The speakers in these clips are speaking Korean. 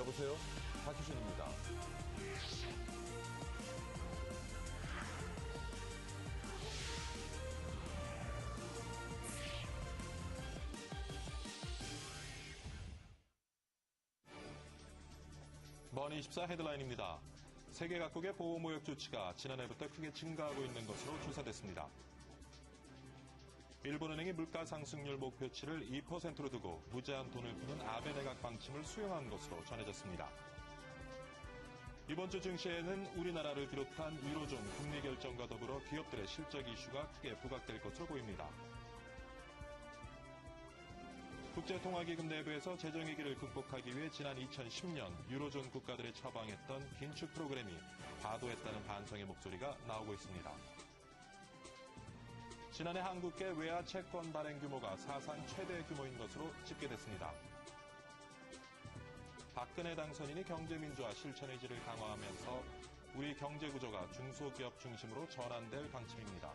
여보세요? 박희준입니다. 머니24 헤드라인입니다. 세계 각국의 보호무역 조치가 지난해부터 크게 증가하고 있는 것으로 조사됐습니다. 일본은행이 물가 상승률 목표치를 2%로 두고 무제한 돈을 푸는 아베 내각 방침을 수용한 것으로 전해졌습니다. 이번 주 증시에는 우리나라를 비롯한 유로존 금리 결정과 더불어 기업들의 실적 이슈가 크게 부각될 것으로 보입니다. 국제통화기금 내부에서 재정위기를 극복하기 위해 지난 2010년 유로존 국가들이 처방했던 긴축 프로그램이 과도했다는 반성의 목소리가 나오고 있습니다. 지난해 한국계 외화 채권 발행 규모가 사상 최대 규모인 것으로 집계됐습니다. 박근혜 당선인이 경제민주화 실천 의지를 강화하면서 우리 경제구조가 중소기업 중심으로 전환될 방침입니다.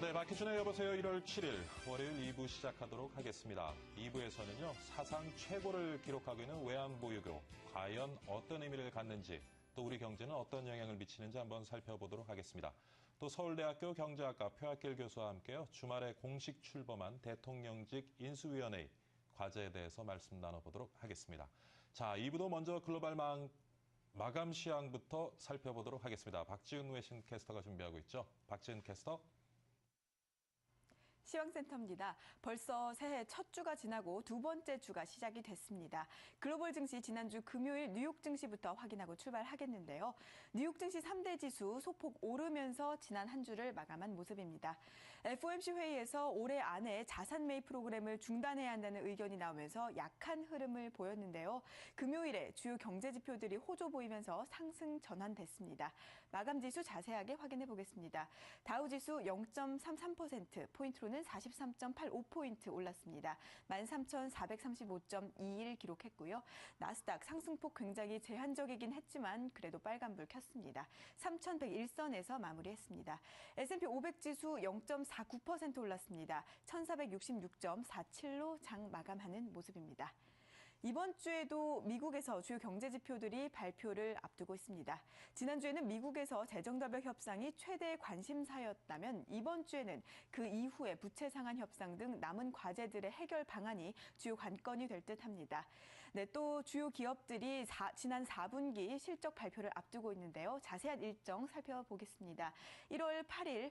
네, 박희준의 여보세요 1월 7일 월요일 2부 시작하도록 하겠습니다. 2부에서는요, 사상 최고를 기록하고 있는 외환보유고, 과연 어떤 의미를 갖는지, 또 우리 경제는 어떤 영향을 미치는지 한번 살펴보도록 하겠습니다. 또 서울대학교 경제학과 표학길 교수와 함께요, 주말에 공식 출범한 대통령직 인수위원회 과제에 대해서 말씀 나눠보도록 하겠습니다. 자, 2부도 먼저 글로벌 마감 시황부터 살펴보도록 하겠습니다. 박지은 외신 캐스터가 준비하고 있죠. 박지은 캐스터. 시황센터입니다. 벌써 새해 첫 주가 지나고 두 번째 주가 시작이 됐습니다. 글로벌 증시 지난주 금요일 뉴욕 증시부터 확인하고 출발하겠는데요. 뉴욕 증시 3대 지수 소폭 오르면서 지난 한 주를 마감한 모습입니다. FOMC 회의에서 올해 안에 자산 매입 프로그램을 중단해야 한다는 의견이 나오면서 약한 흐름을 보였는데요. 금요일에 주요 경제 지표들이 호조 보이면서 상승 전환됐습니다. 마감 지수 자세하게 확인해 보겠습니다. 다우 지수 0.33%, 포인트로 는 43.85포인트 올랐습니다. 13,435.21 기록했고요. 나스닥 상승폭 굉장히 제한적이긴 했지만 그래도 빨간불 켰습니다. 3,101선에서 마무리했습니다. S&P 500 지수 0.49% 올랐습니다. 1,466.47로 장 마감하는 모습입니다. 이번 주에도 미국에서 주요 경제 지표들이 발표를 앞두고 있습니다. 지난주에는 미국에서 재정자벽 협상이 최대 관심사였다면 이번 주에는 그 이후에 부채 상한 협상 등 남은 과제들의 해결 방안이 주요 관건이 될 듯합니다. 네, 또 주요 기업들이 지난 4분기 실적 발표를 앞두고 있는데요. 자세한 일정 살펴보겠습니다. 1월 8일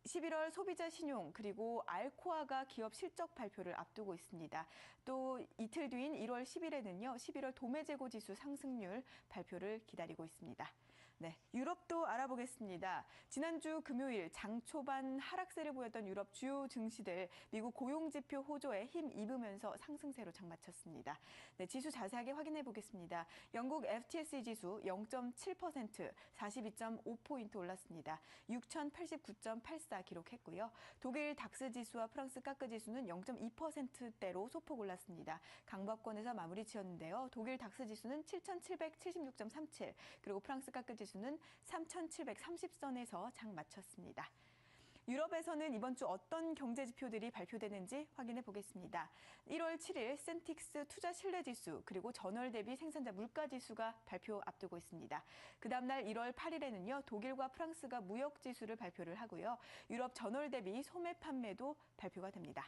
11월 소비자 신용 그리고 알코아가 기업 실적 발표를 앞두고 있습니다. 또 이틀 뒤인 1월 10일에는요. 11월 도매재고 지수 상승률 발표를 기다리고 있습니다. 네, 유럽도 알아보겠습니다. 지난주 금요일 장 초반 하락세를 보였던 유럽 주요 증시들 미국 고용지표 호조에 힘 입으면서 상승세로 장마쳤습니다. 네, 지수 자세하게 확인해 보겠습니다. 영국 FTSE 지수 0.7%, 42.5포인트 올랐습니다. 6,089.84 기록했고요. 독일 닥스 지수와 프랑스 까크 지수는 0.2%대로 소폭 올랐습니다. 강박권에서 마무리 지었는데요. 독일 닥스 지수는 7,776.37, 그리고 프랑스 까크 지수는 3,730선에서 장 마쳤습니다. 유럽에서는 이번 주 어떤 경제 지표들이 발표되는지 확인해 보겠습니다. 1월 7일 센틱스 투자 신뢰 지수 그리고 전월 대비 생산자 물가 지수가 발표 앞두고 있습니다. 그 다음 날 1월 8일에는요. 독일과 프랑스가 무역 지수를 발표를 하고요. 유럽 전월 대비 소매 판매도 발표가 됩니다.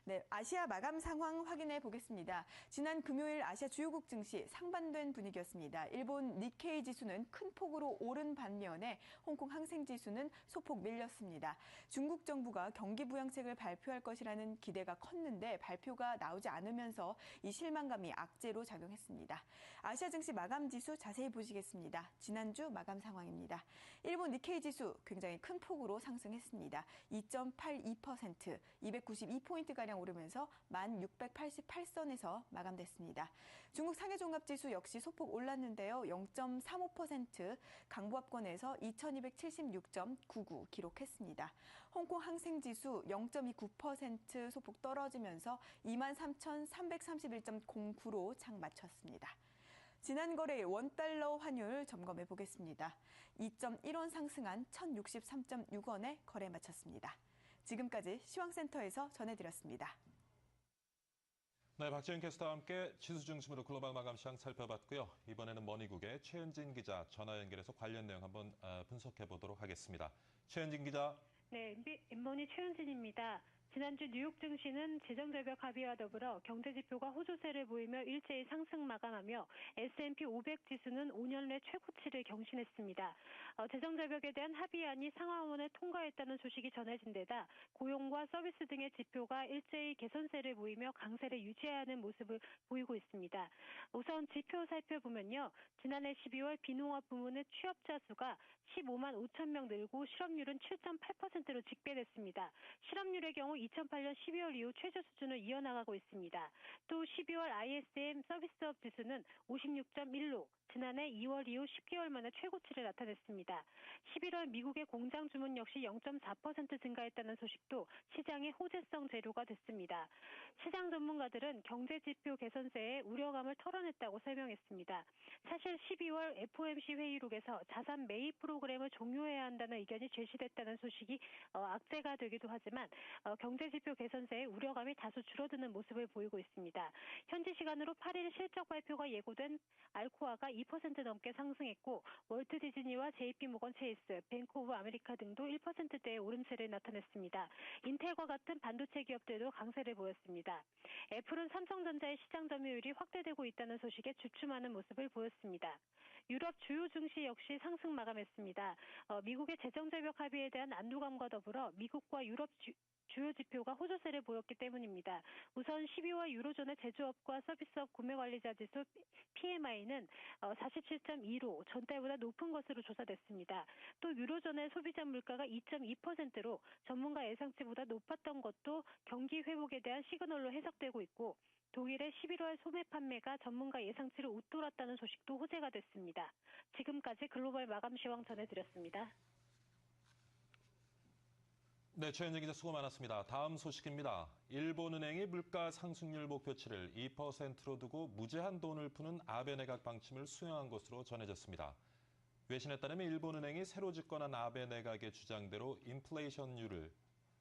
네, 아시아 마감 상황 확인해 보겠습니다. 지난 금요일 아시아 주요국 증시 상반된 분위기였습니다. 일본 니케이 지수는 큰 폭으로 오른 반면에 홍콩 항생 지수는 소폭 밀렸습니다. 중국 정부가 경기 부양책을 발표할 것이라는 기대가 컸는데 발표가 나오지 않으면서 이 실망감이 악재로 작용했습니다. 아시아 증시 마감 지수 자세히 보시겠습니다. 지난주 마감 상황입니다. 일본 니케이 지수 굉장히 큰 폭으로 상승했습니다. 2.82%, 292포인트가량 오르면서 1,688선에서 마감됐습니다. 중국 상해종합지수 역시 소폭 올랐는데요. 0.35%, 강보합권에서 2,276.99 기록했습니다. 홍콩 항생지수 0.29% 소폭 떨어지면서 23,331.09로 장 마쳤습니다. 지난 거래일 원달러 환율 점검해 보겠습니다. 2.1원 상승한 1,063.6원에 거래 마쳤습니다. 지금까지 시황센터에서 전해드렸습니다. 네, 박지은 캐스터와 함께 지수 중심으로 글로벌 마감 시황 살펴봤고요. 이번에는 머니국의 최현진 기자 전화 연결해서 관련 내용 한번 분석해 보도록 하겠습니다. 최현진 기자. 네, 인머니 최현진입니다. 지난주 뉴욕 증시는 재정절벽 합의와 더불어 경제지표가 호조세를 보이며 일제히 상승 마감하며 S&P 500 지수는 5년 내 최고치를 경신했습니다. 재정절벽에 대한 합의안이 상하원을 통과했다는 소식이 전해진 데다 고용과 서비스 등의 지표가 일제히 개선세를 보이며 강세를 유지하는 모습을 보이고 있습니다. 우선 지표 살펴보면요. 지난해 12월 비농업 부문의 취업자 수가 15만 5천 명 늘고 실업률은 7.8%로 직배됐습니다. 실업률의 경우 2008년 12월 이후 최저 수준을 이어나가고 있습니다. 또 12월 ISM 서비스업 지수는 56.1로 지난해 2월 이후 10개월 만에 최고치를 나타냈습니다. 11월 미국의 공장 주문 역시 0.4% 증가했다는 소식도 시장의 호재성 재료가 됐습니다. 시장 전문가들은 경제지표 개선세에 우려감을 털어냈다고 설명했습니다. 사실 12월 FOMC 회의록에서 자산 매입 프로그램을 종료해야 한다는 의견이 제시됐다는 소식이 악재가 되기도 하지만 경제지표 개선세에 우려감이 다소 줄어드는 모습을 보이고 있습니다. 현지 시간으로 8일 실적 발표가 예고된 알코아가 2% 넘게 상승했고 월트 디즈니와 JP모건 체이스, 뱅크 오브 아메리카 등도 1%대의 오름세를 나타냈습니다. 인텔과 같은 반도체 기업들도 강세를 보였습니다. 애플은 삼성전자의 시장 점유율이 확대되고 있다는 소식에 주춤하는 모습을 보였습니다. 유럽 주요 증시 역시 상승 마감했습니다. 미국의 재정절벽 합의에 대한 안도감과 더불어 미국과 유럽 주요 지표가 호조세를 보였기 때문입니다. 우선 12월 유로존의 제조업과 서비스업 구매관리자 지수 PMI는 47.2로 전달보다 높은 것으로 조사됐습니다. 또 유로존의 소비자 물가가 2.2%로 전문가 예상치보다 높았던 것도 경기 회복에 대한 시그널로 해석되고 있고 독일의 11월 소매 판매가 전문가 예상치를 웃돌았다는 소식도 호재가 됐습니다. 지금까지 글로벌 마감 시황 전해드렸습니다. 네, 최현진 기자 수고 많았습니다. 다음 소식입니다. 일본은행이 물가 상승률 목표치를 2%로 두고 무제한 돈을 푸는 아베 내각 방침을 수용한 것으로 전해졌습니다. 외신에 따르면 일본은행이 새로 집권한 아베 내각의 주장대로 인플레이션율을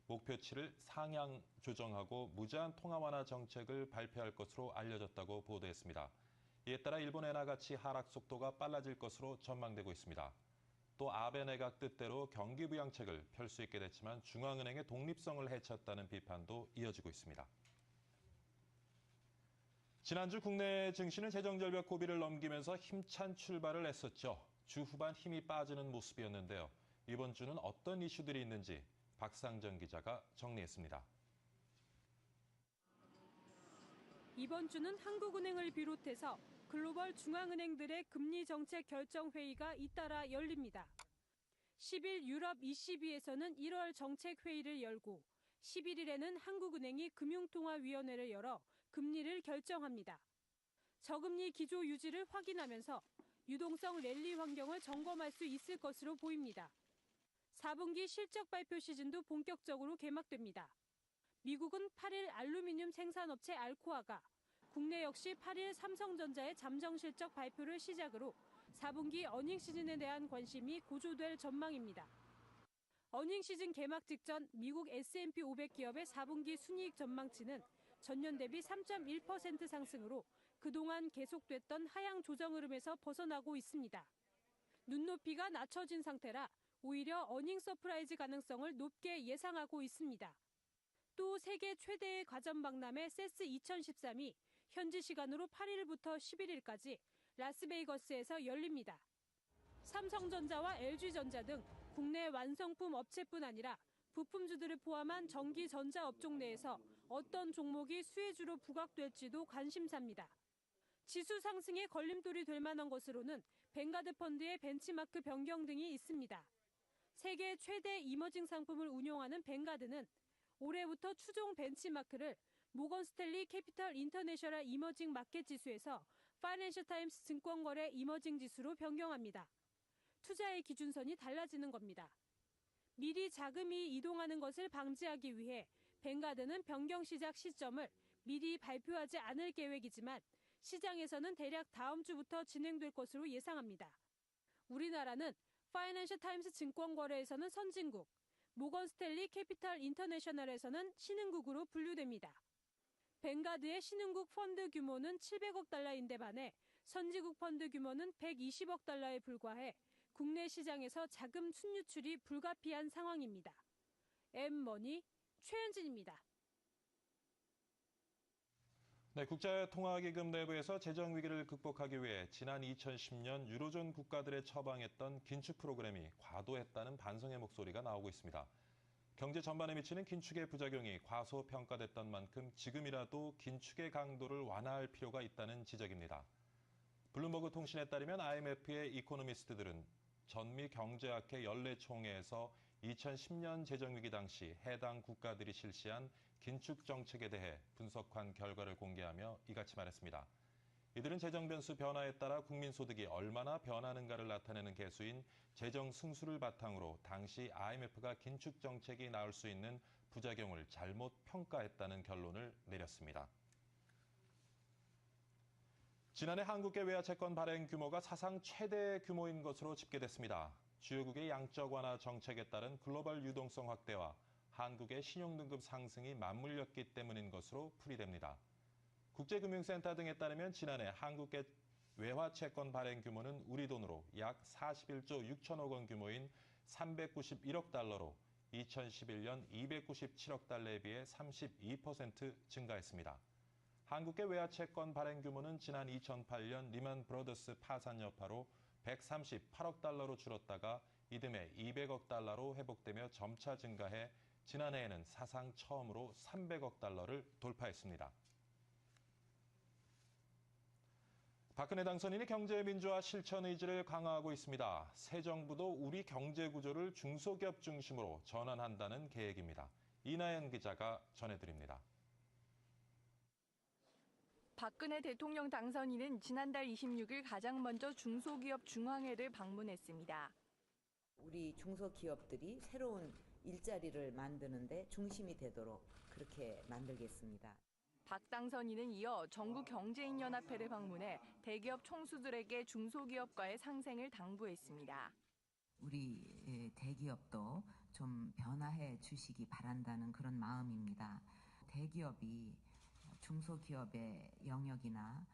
목표치를 상향 조정하고 무제한 통화 완화 정책을 발표할 것으로 알려졌다고 보도했습니다. 이에 따라 일본 엔화 가치 하락 속도가 빨라질 것으로 전망되고 있습니다. 또 아베 내각 뜻대로 경기 부양책을 펼 수 있게 됐지만 중앙은행의 독립성을 해쳤다는 비판도 이어지고 있습니다. 지난주 국내 증시는 재정절벽 고비를 넘기면서 힘찬 출발을 했었죠. 주 후반 힘이 빠지는 모습이었는데요. 이번 주는 어떤 이슈들이 있는지 박상정 기자가 정리했습니다. 이번 주는 한국은행을 비롯해서 글로벌 중앙은행들의 금리 정책 결정 회의가 잇따라 열립니다. 10일 유럽 ECB에서는 1월 정책 회의를 열고 11일에는 한국은행이 금융통화위원회를 열어 금리를 결정합니다. 저금리 기조 유지를 확인하면서 유동성 랠리 환경을 점검할 수 있을 것으로 보입니다. 4분기 실적 발표 시즌도 본격적으로 개막됩니다. 미국은 8일 알루미늄 생산업체 알코아가 국내 역시 8일 삼성전자의 잠정 실적 발표를 시작으로 4분기 어닝 시즌에 대한 관심이 고조될 전망입니다. 어닝 시즌 개막 직전 미국 S&P 500 기업의 4분기 순이익 전망치는 전년 대비 3.1% 상승으로 그동안 계속됐던 하향 조정 흐름에서 벗어나고 있습니다. 눈높이가 낮춰진 상태라 오히려 어닝 서프라이즈 가능성을 높게 예상하고 있습니다. 또 세계 최대의 가전 박람회 세스 2013이 현지 시간으로 8일부터 11일까지 라스베이거스에서 열립니다. 삼성전자와 LG전자 등 국내 완성품 업체뿐 아니라 부품주들을 포함한 전기 전자 업종 내에서 어떤 종목이 수혜주로 부각될지도 관심사입니다. 지수 상승에 걸림돌이 될 만한 것으로는 뱅가드 펀드의 벤치마크 변경 등이 있습니다. 세계 최대 이머징 상품을 운용하는 뱅가드는 올해부터 추종 벤치마크를 모건 스탠리 캐피털 인터내셔널 이머징 마켓 지수에서 파이낸셜 타임스 증권거래 이머징 지수로 변경합니다. 투자의 기준선이 달라지는 겁니다. 미리 자금이 이동하는 것을 방지하기 위해 뱅가드는 변경 시작 시점을 미리 발표하지 않을 계획이지만 시장에서는 대략 다음 주부터 진행될 것으로 예상합니다. 우리나라는 파이낸셜 타임스 증권거래에서는 선진국, 모건 스탠리 캐피탈 인터내셔널에서는 신흥국으로 분류됩니다. 뱅가드의 신흥국 펀드 규모는 700억 달러인데 반해 선진국 펀드 규모는 120억 달러에 불과해 국내 시장에서 자금 순유출이 불가피한 상황입니다. M머니 최현진입니다. 네, 국제통화기금 내부에서 재정 위기를 극복하기 위해 지난 2010년 유로존 국가들에 처방했던 긴축 프로그램이 과도했다는 반성의 목소리가 나오고 있습니다. 경제 전반에 미치는 긴축의 부작용이 과소평가됐던 만큼 지금이라도 긴축의 강도를 완화할 필요가 있다는 지적입니다. 블룸버그 통신에 따르면 IMF의 이코노미스트들은 전미 경제학회 연례총회에서 2010년 재정위기 당시 해당 국가들이 실시한 긴축 정책에 대해 분석한 결과를 공개하며 이같이 말했습니다. 이들은 재정 변수 변화에 따라 국민 소득이 얼마나 변하는가를 나타내는 계수인 재정 승수를 바탕으로 당시 IMF가 긴축 정책이 나올 수 있는 부작용을 잘못 평가했다는 결론을 내렸습니다. 지난해 한국의 외화 채권 발행 규모가 사상 최대 규모인 것으로 집계됐습니다. 주요국의 양적 완화 정책에 따른 글로벌 유동성 확대와 한국의 신용등급 상승이 맞물렸기 때문인 것으로 풀이됩니다. 국제금융센터 등에 따르면 지난해 한국의 외화 채권 발행 규모는 우리 돈으로 약 41조 6천억 원 규모인 391억 달러로 2011년 297억 달러에 비해 32% 증가했습니다. 한국의 외화 채권 발행 규모는 지난 2008년 리만 브러더스 파산 여파로 138억 달러로 줄었다가 이듬해 200억 달러로 회복되며 점차 증가해 지난해에는 사상 처음으로 300억 달러를 돌파했습니다. 박근혜 당선인이 경제민주화 실천 의지를 강화하고 있습니다. 새 정부도 우리 경제 구조를 중소기업 중심으로 전환한다는 계획입니다. 이나연 기자가 전해드립니다. 박근혜 대통령 당선인은 지난달 26일 가장 먼저 중소기업 중앙회를 방문했습니다. 우리 중소기업들이 새로운 일자리를 만드는데 중심이 되도록 그렇게 만들겠습니다. 박 당선인은 이어 전국경제인연합회를 방문해 대기업 총수들에게 중소기업과의 상생을 당부했습니다. 우리 대기업도 좀 변화해 주시기 바란다는 그런 마음입니다. 대기업이 중소기업의 영역이나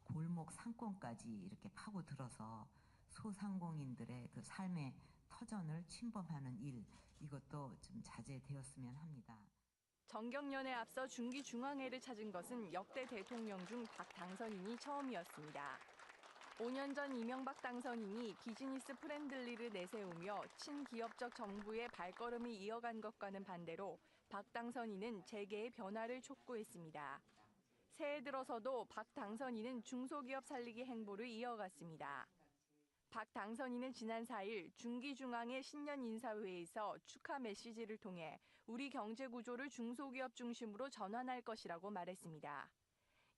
골목 상권까지 이렇게 파고들어서 소상공인들의 그 삶의 터전을 침범하는 일, 이것도 좀 자제되었으면 합니다. 정경련에 앞서 중기중앙회를 찾은 것은 역대 대통령 중 박 당선인이 처음이었습니다. 5년 전 이명박 당선인이 비즈니스 프렌들리를 내세우며 친기업적 정부의 발걸음을 이어간 것과는 반대로 박 당선인은 재계의 변화를 촉구했습니다. 새해 들어서도 박 당선인은 중소기업 살리기 행보를 이어갔습니다. 박 당선인은 지난 4일 중기중앙회 신년 인사회에서 축하 메시지를 통해 우리 경제 구조를 중소기업 중심으로 전환할 것이라고 말했습니다.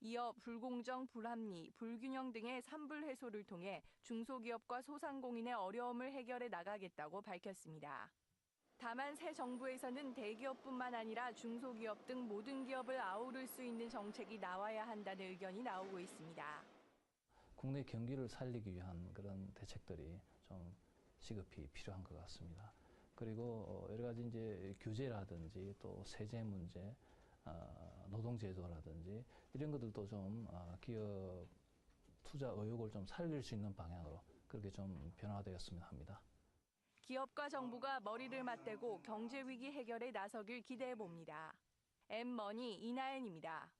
이어 불공정, 불합리, 불균형 등의 산불 해소를 통해 중소기업과 소상공인의 어려움을 해결해 나가겠다고 밝혔습니다. 다만 새 정부에서는 대기업뿐만 아니라 중소기업 등 모든 기업을 아우를 수 있는 정책이 나와야 한다는 의견이 나오고 있습니다. 국내 경기를 살리기 위한 그런 대책들이 좀 시급히 필요한 것 같습니다. 그리고 여러 가지 이제 규제라든지 또 세제 문제, 노동제도라든지 이런 것들도 좀 기업 투자 의욕을 좀 살릴 수 있는 방향으로 그렇게 좀 변화되었으면 합니다. 기업과 정부가 머리를 맞대고 경제 위기 해결에 나서길 기대해 봅니다. M머니 이나연입니다.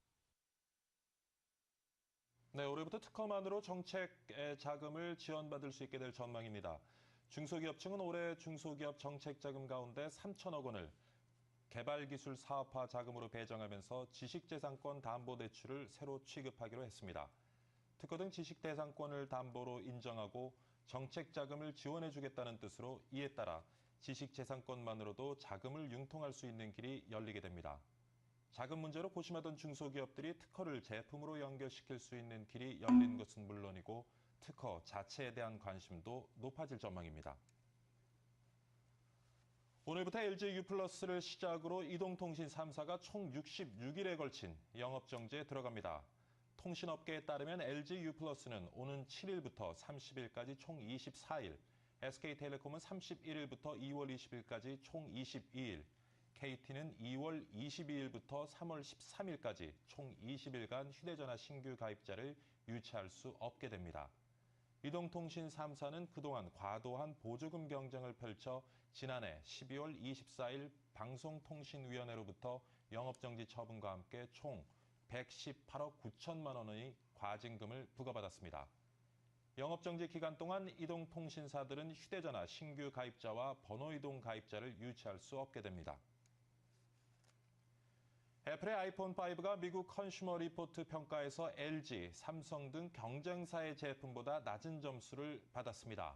네, 올해부터 특허만으로 정책 자금을 지원받을 수 있게 될 전망입니다. 중소기업 측은 올해 중소기업 정책 자금 가운데 3천억 원을 개발기술 사업화 자금으로 배정하면서 지식재산권 담보대출을 새로 취급하기로 했습니다. 특허 등 지식재산권을 담보로 인정하고 정책 자금을 지원해주겠다는 뜻으로 이에 따라 지식재산권만으로도 자금을 융통할 수 있는 길이 열리게 됩니다. 자금 문제로 고심하던 중소기업들이 특허를 제품으로 연결시킬 수 있는 길이 열린 것은 물론이고 특허 자체에 대한 관심도 높아질 전망입니다. 오늘부터 LG U+를 시작으로 이동통신 3사가 총 66일에 걸친 영업정지에 들어갑니다. 통신업계에 따르면 LG U+는 오는 7일부터 30일까지 총 24일, SK텔레콤은 31일부터 2월 20일까지 총 22일, KT는 2월 22일부터 3월 13일까지 총 20일간 휴대전화 신규 가입자를 유치할 수 없게 됩니다. 이동통신 3사는 그동안 과도한 보조금 경쟁을 펼쳐 지난해 12월 24일 방송통신위원회로부터 영업정지 처분과 함께 총 118억 9천만 원의 과징금을 부과받았습니다. 영업정지 기간 동안 이동통신사들은 휴대전화 신규 가입자와 번호이동 가입자를 유치할 수 없게 됩니다. 애플의 아이폰 5가 미국 컨슈머 리포트 평가에서 LG, 삼성 등 경쟁사의 제품보다 낮은 점수를 받았습니다.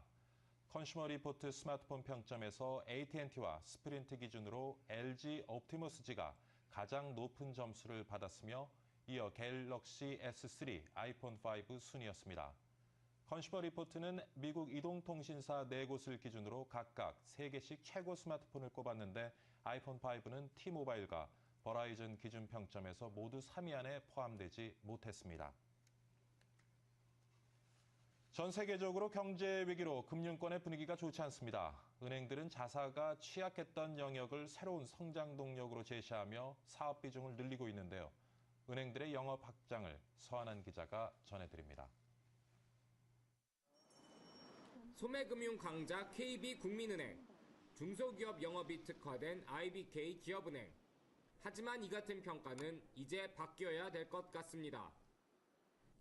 컨슈머 리포트 스마트폰 평점에서 AT&T와 스프린트 기준으로 LG 옵티머스 G가 가장 높은 점수를 받았으며 이어 갤럭시 S3, 아이폰 5 순이었습니다. 컨슈머 리포트는 미국 이동통신사 4곳을 기준으로 각각 3개씩 최고 스마트폰을 꼽았는데 아이폰 5는 T모바일과 버라이즌 기준 평점에서 모두 3위 안에 포함되지 못했습니다. 전 세계적으로 경제 위기로 금융권의 분위기가 좋지 않습니다. 은행들은 자사가 취약했던 영역을 새로운 성장 동력으로 제시하며 사업 비중을 늘리고 있는데요. 은행들의 영업 확장을 서한한 기자가 전해드립니다. 소매금융 강자 KB국민은행, 중소기업 영업이 특화된 IBK 기업은행. 하지만 이 같은 평가는 이제 바뀌어야 될 것 같습니다.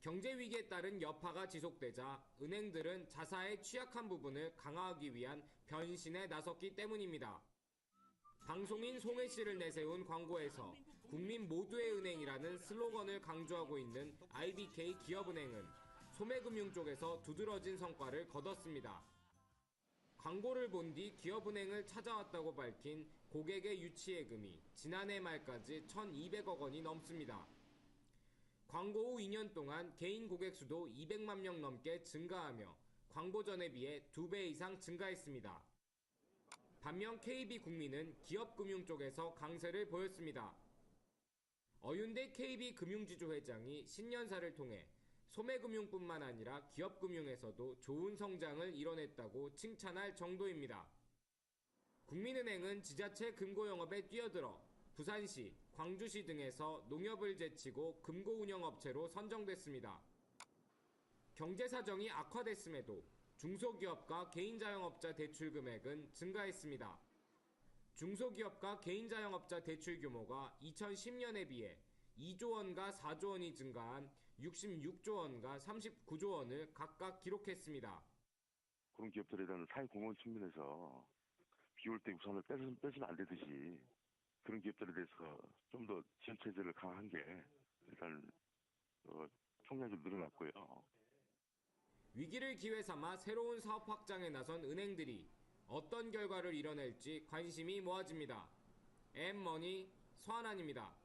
경제 위기에 따른 여파가 지속되자 은행들은 자사의 취약한 부분을 강화하기 위한 변신에 나섰기 때문입니다. 방송인 송혜 씨를 내세운 광고에서 국민 모두의 은행이라는 슬로건을 강조하고 있는 IBK 기업은행은 소매금융 쪽에서 두드러진 성과를 거뒀습니다. 광고를 본 뒤 기업은행을 찾아왔다고 밝힌 고객의 유치예금이 지난해 말까지 1,200억 원이 넘습니다. 광고 후 2년 동안 개인 고객 수도 200만 명 넘게 증가하며 광고 전에 비해 2배 이상 증가했습니다. 반면 KB국민은 기업금융 쪽에서 강세를 보였습니다. 어윤대 KB금융지주 회장이 신년사를 통해 소매금융뿐만 아니라 기업금융에서도 좋은 성장을 이뤄냈다고 칭찬할 정도입니다. 국민은행은 지자체 금고 영업에 뛰어들어 부산시, 광주시 등에서 농협을 제치고 금고 운영업체로 선정됐습니다. 경제 사정이 악화됐음에도 중소기업과 개인자영업자 대출 금액은 증가했습니다. 중소기업과 개인자영업자 대출 규모가 2010년에 비해 2조 원과 4조 원이 증가한 66조 원과 39조 원을 각각 기록했습니다. 그런 기업들에 대한 사회공헌 측면에서 비올 때 우선을 빼서는 안 되듯이 그런 기업들에 대해서 좀 더 지원 체제를 강화한 게 일단 총량이 좀 늘어났고요. 위기를 기회 삼아 새로운 사업 확장에 나선 은행들이 어떤 결과를 이뤄낼지 관심이 모아집니다. M머니 서한환입니다.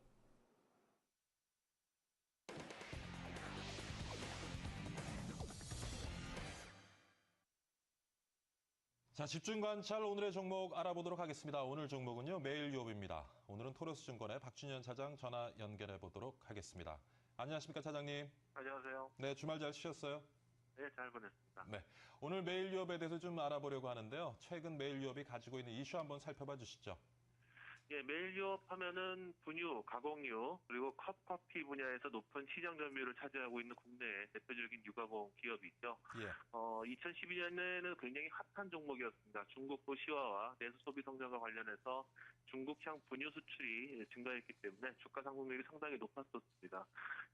자, 집중 관찰 오늘의 종목 알아보도록 하겠습니다. 오늘 종목은요, 매일 유업입니다. 오늘은 토레스증권의 박준현 차장 전화 연결해 보도록 하겠습니다. 안녕하십니까, 차장님? 안녕하세요. 네, 주말 잘 쉬셨어요? 네, 잘 보냈습니다. 네, 오늘 매일 유업에 대해서 좀 알아보려고 하는데요. 최근 매일 유업이 가지고 있는 이슈 한번 살펴봐 주시죠. 예, 메일 유업 하면은 분유, 가공유, 그리고 컵커피 분야에서 높은 시장 점유율을 차지하고 있는 국내의 대표적인 유가공 기업이죠. 예. 2012년에는 굉장히 핫한 종목이었습니다. 중국도 시화와 내수 소비 성장과 관련해서 중국향 분유 수출이 증가했기 때문에 주가 상승률이 상당히 높았었습니다.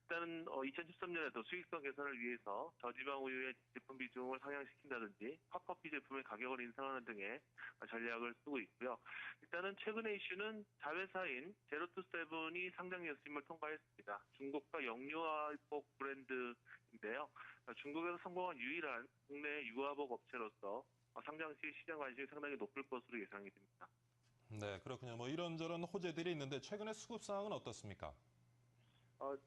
일단은 2013년에도 수익성 개선을 위해서 저지방 우유의 제품 비중을 상향시킨다든지 컵커피 제품의 가격을 인상하는 등의 전략을 쓰고 있고요. 일단은 최근의 이슈는 자회사인 제로투세븐이 상장 예수심을 통과했습니다. 중국과 영유아복 브랜드인데요. 중국에서 성공한 유일한 국내 유아복 업체로서 상장 시 시장 관심이 상당히 높을 것으로 예상이 됩니다. 네, 그렇군요. 뭐 이런저런 호재들이 있는데 최근에 수급 상황은 어떻습니까?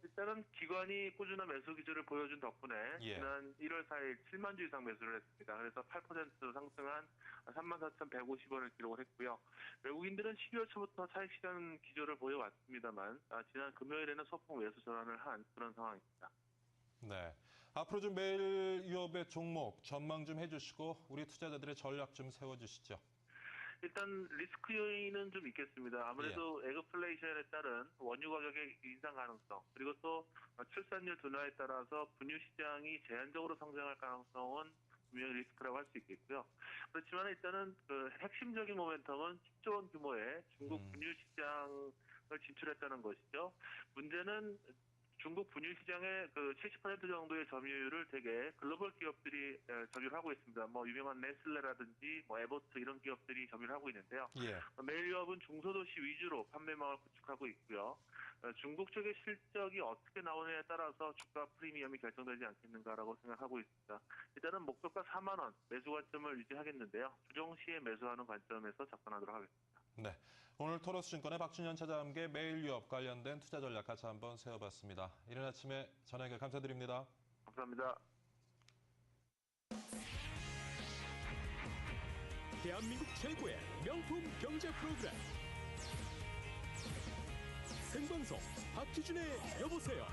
일단은 기관이 꾸준한 매수 기조를 보여준 덕분에 예. 지난 1월 4일 7만 주 이상 매수를 했습니다. 그래서 8% 상승한 34,150원을 기록을 했고요. 외국인들은 12월 초부터 차익 실현 기조를 보여왔습니다만 지난 금요일에는 소폭 매수 전환을 한 그런 상황입니다. 네. 앞으로 좀 매일 유업의 종목 전망 좀 해주시고 우리 투자자들의 전략 좀 세워주시죠. 일단 리스크 요인은 좀 있겠습니다. 아무래도 에그플레이션에 따른 원유 가격의 인상 가능성, 그리고 또 출산율 둔화에 따라서 분유 시장이 제한적으로 성장할 가능성은 분명히 리스크라고 할 수 있겠고요. 그렇지만 일단은 그 핵심적인 모멘텀은 10조 원 규모의 중국 분유 시장을 진출했다는 것이죠. 문제는 중국 분유 시장의 그 70% 정도의 점유율을 대개 글로벌 기업들이 점유를 하고 있습니다. 뭐 유명한 네슬레라든지 뭐 에버트 이런 기업들이 점유를 하고 있는데요. 예. 메일유업은 중소도시 위주로 판매망을 구축하고 있고요. 중국 쪽의 실적이 어떻게 나오느냐에 따라서 주가 프리미엄이 결정되지 않겠는가라고 생각하고 있습니다. 일단은 목표가 4만 원 매수 관점을 유지하겠는데요. 조정 시에 매수하는 관점에서 접근하도록 하겠습니다. 네. 오늘 토로스증권의 박준현 차장과 함께 매일 유업 관련된 투자 전략 같이 한번 세워봤습니다. 이른 아침에 전화 연결 감사드립니다. 감사합니다. 대한민국 최고의 명품 경제 프로그램 생방송 박기준의 여보세요.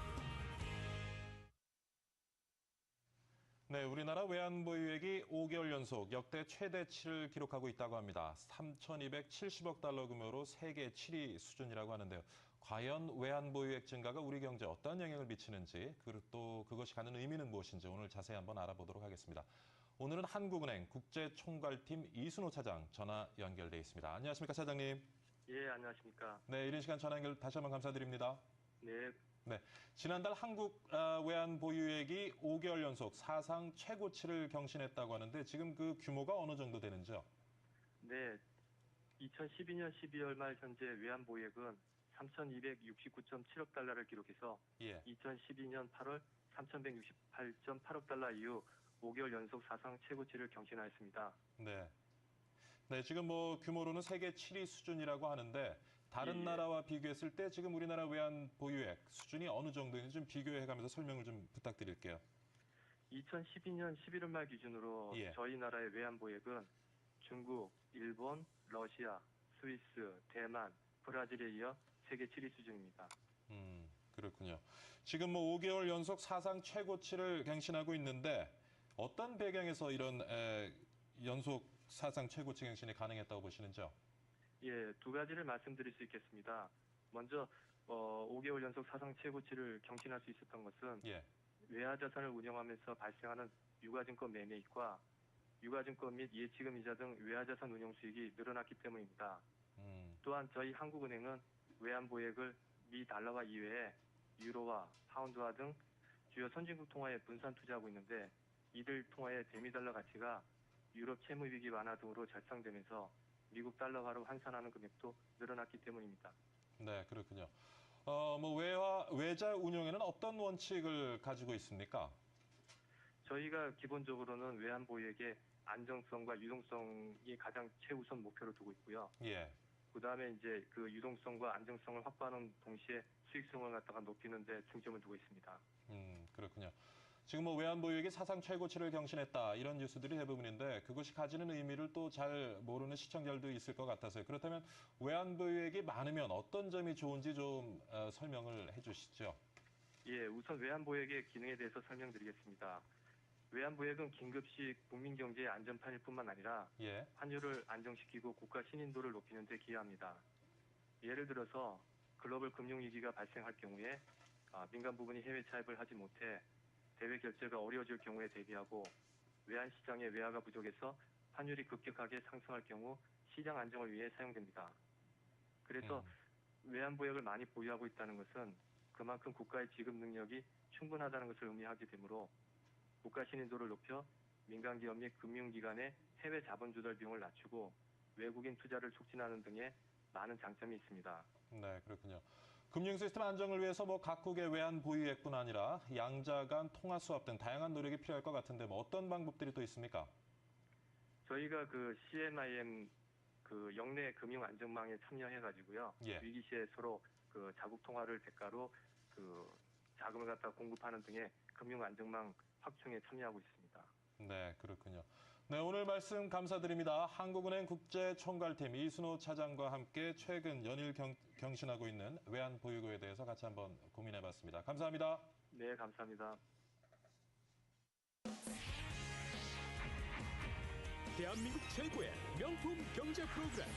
네, 우리나라 외환 보유액이 5개월 연속 역대 최대치를 기록하고 있다고 합니다. 3,270억 달러 규모로 세계 7위 수준이라고 하는데요. 과연 외환 보유액 증가가 우리 경제에 어떤 영향을 미치는지, 그리고 또 그것이 갖는 의미는 무엇인지 오늘 자세히 한번 알아보도록 하겠습니다. 오늘은 한국은행 국제총괄팀 이순호 차장 전화 연결돼 있습니다. 안녕하십니까, 차장님? 예, 안녕하십니까. 네, 이른 시간 전화 연결 다시 한번 감사드립니다. 네. 네, 지난달 한국 외환 보유액이 5개월 연속 사상 최고치를 경신했다고 하는데 지금 그 규모가 어느 정도 되는지요? 네, 2012년 12월 말 현재 외환 보유액은 3,269.7억 달러를 기록해서 2012년 8월 3,168.8억 달러 이후 5개월 연속 사상 최고치를 경신하였습니다. 네. 네, 지금 뭐 규모로는 세계 7위 수준이라고 하는데 다른 나라와 비교했을 때 지금 우리나라 외환 보유액 수준이 어느 정도인지 좀 비교해가면서 설명을 좀 부탁드릴게요. 2012년 11월 말 기준으로 저희 나라의 외환 보유액은 중국, 일본, 러시아, 스위스, 대만, 브라질에 이어 세계 7위 수준입니다. 그렇군요. 지금 뭐 5개월 연속 사상 최고치를 갱신하고 있는데 어떤 배경에서 이런 연속 사상 최고치 갱신이 가능했다고 보시는지요? 예, 두 가지를 말씀드릴 수 있겠습니다. 먼저 5개월 연속 사상 최고치를 경신할 수 있었던 것은 외화 자산을 운영하면서 발생하는 유가증권 매매이익과 유가증권 및 예치금 이자 등 외화 자산 운용 수익이 늘어났기 때문입니다. 또한 저희 한국은행은 외환 보유액을 미 달러화 이외에 유로화, 파운드화 등 주요 선진국 통화에 분산 투자하고 있는데 이들 통화의 대미 달러 가치가 유럽 채무 위기 완화 등으로 절상되면서 미국 달러화로 환산하는 금액도 늘어났기 때문입니다. 네, 그렇군요. 뭐 외자 운용에는 어떤 원칙을 가지고 있습니까? 저희가 기본적으로는 외환 보유액의 안정성과 유동성이 가장 최우선 목표로 두고 있고요. 그다음에 이제 그 유동성과 안정성을 확보하는 동시에 수익성을 갖다가 높이는 데 중점을 두고 있습니다. 그렇군요. 지금 뭐 외환 보유액이 사상 최고치를 경신했다 이런 뉴스들이 대부분인데 그것이 가지는 의미를 또 잘 모르는 시청자들도 있을 것 같아서요. 그렇다면 외환 보유액이 많으면 어떤 점이 좋은지 좀 설명을 해주시죠. 예, 우선 외환 보유액의 기능에 대해서 설명드리겠습니다. 외환 보유액은 긴급시 국민 경제의 안전판일 뿐만 아니라 환율을 안정시키고 국가 신인도를 높이는 데 기여합니다. 예를 들어서 글로벌 금융위기가 발생할 경우에 민간 부분이 해외 차입을 하지 못해 대외 결제가 어려워질 경우에 대비하고 외환 시장의 외화가 부족해서 환율이 급격하게 상승할 경우 시장 안정을 위해 사용됩니다. 그래서 외환 보유액을 많이 보유하고 있다는 것은 그만큼 국가의 지급 능력이 충분하다는 것을 의미하게 되므로 국가 신인도를 높여 민간 기업 및 금융기관의 해외 자본 조달 비용을 낮추고 외국인 투자를 촉진하는 등의 많은 장점이 있습니다. 네, 그렇군요. 금융 시스템 안정을 위해서 뭐 각국의 외환 보유액뿐 아니라 양자 간 통화 수합 등 다양한 노력이 필요할 것 같은데 뭐 어떤 방법들이 또 있습니까? 저희가 그 CMIM 그 역내 금융 안정망에 참여해가지고요. 위기 시에 서로 그 자국 통화를 대가로 그 자금을 갖다 공급하는 등의 금융 안정망 확충에 참여하고 있습니다. 네, 그렇군요. 네, 오늘 말씀 감사드립니다. 한국은행 국제총괄팀 이순호 차장과 함께 최근 연일 경신하고 있는 외환 보유고에 대해서 같이 한번 고민해봤습니다. 감사합니다. 네, 감사합니다. 대한민국 최고의 명품 경제 프로그램